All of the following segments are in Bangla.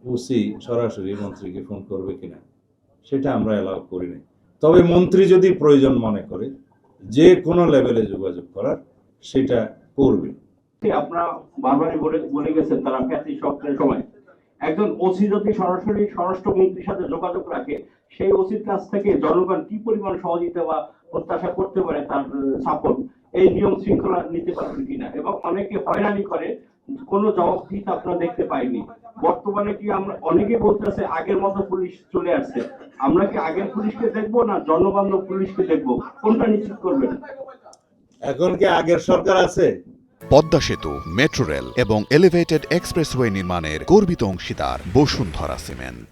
ওসি সরাসরি মন্ত্রীকে ফোন করবে কিনা সেটা আমরা অ্যালাউ করি নাই। তবে মন্ত্রী যদি প্রয়োজন মনে করে যে কোনো লেভেলে যোগাযোগ করার সেটা করবে। আপনারা বারবারই বলে গেছেন তারা ফ্যাসি সরকারের সময় একজন ওসি যদি সরাসরি স্বরাষ্ট্রমন্ত্রীর সাথে যোগাযোগ রাখে, সেই ওসির কাছ থেকে জনগণ কি পরিমাণ সহযোগিতা বা প্রত্যাশা করতে পারে, তার সাপোর্ট এই নিয়ম শৃঙ্খলা নিতে পারবে কিনা, এবং অনেকে হয়রানি করে কোনো জবাবদিহিতা আপনারা দেখতে পাইনি। বর্তমানে কি আমরা অনেকে বলতেছে আগের মতো পুলিশ চলে আসছে, আমরা কি আগের পুলিশকে দেখবো না জনবান্ধব পুলিশকে দেখবো, কোনটা নিশ্চিত করবেন? এখন কি আগের সরকার আছে? পদ্মা সেতু, মেট্রো রেল এবং এলিভেটেড এক্সপ্রেসওয়ে নির্মাণের গর্বিত অংশীদার বসুন্ধরা সিমেন্ট।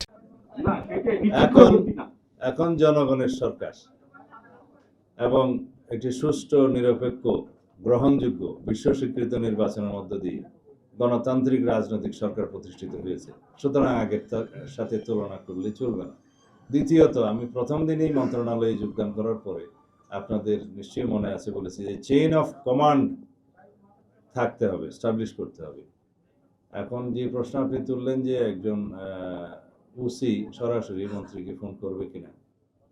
এখন জনগণের সরকার এবং একটি সুষ্ঠু, নিরপেক্ষ, গ্রহণযোগ্য, বিশ্ব স্বীকৃত নির্বাচনের মধ্য দিয়ে গণতান্ত্রিক রাজনৈতিক সরকার প্রতিষ্ঠিত হয়েছে। সুতরাং আগের সাথে তুলনা করলে চলবে না। দ্বিতীয়ত, আমি প্রথম দিনেই মন্ত্রণালয়ে যোগদান করার পরে আপনাদের নিশ্চয়ই মনে আছে বলেছি যে চেইন অফ কমান্ড থাকতে হবে, স্টাবলিশ করতে হবে। এখন যে প্রশ্ন আপনি তুললেন যে একজন ওসি সরাসরি মন্ত্রীকে ফোন করবে কিনা,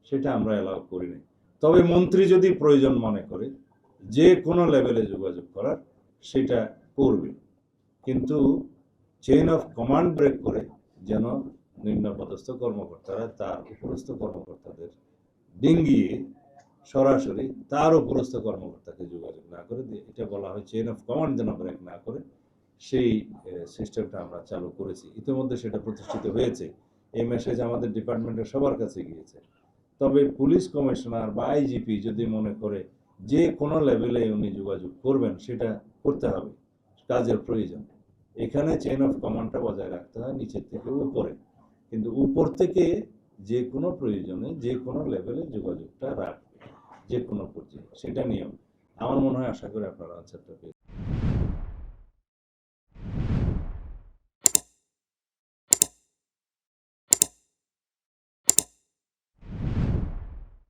সেটা আমরা অ্যালাউ করি নাই। তবে মন্ত্রী যদি প্রয়োজন মনে করে যে কোনো লেভেলে যোগাযোগ করার সেটা করবে, কিন্তু চেইন অফ কমান্ড ব্রেক করে যেন নিম্নপদস্থ কর্মকর্তারা তার উপরস্থ কর্মকর্তাদের ডিঙ্গিয়ে সরাসরি তার উপরস্থ কর্মকর্তাকে যোগাযোগ না করে, এটা বলা হয় চেইন অফ কমান্ড যেন ব্রেক না করে, সেই সিস্টেমটা আমরা চালু করেছি। ইতিমধ্যে সেটা প্রতিষ্ঠিত হয়েছে। এই মেসেজ আমাদের ডিপার্টমেন্টের সবার কাছে গিয়েছে। তবে পুলিশ কমিশনার বা আইজিপি যদি মনে করে যে কোনো লেভেলে উনি যোগাযোগ করবেন, সেটা করতে হবে, কাজের প্রয়োজন। এখানে চেইন অফ কমান্ডটা বজায় রাখতে হয় নিচের থেকে উপরে, কিন্তু উপর থেকে যে কোনো প্রয়োজনে যে কোনো লেভেলে যোগাযোগটা রাখবে, যে কোনো পর্যায়ে, সেটা নিয়ম। আমার মনে হয়, আশা করি আপনারা আনসারটা পেয়ে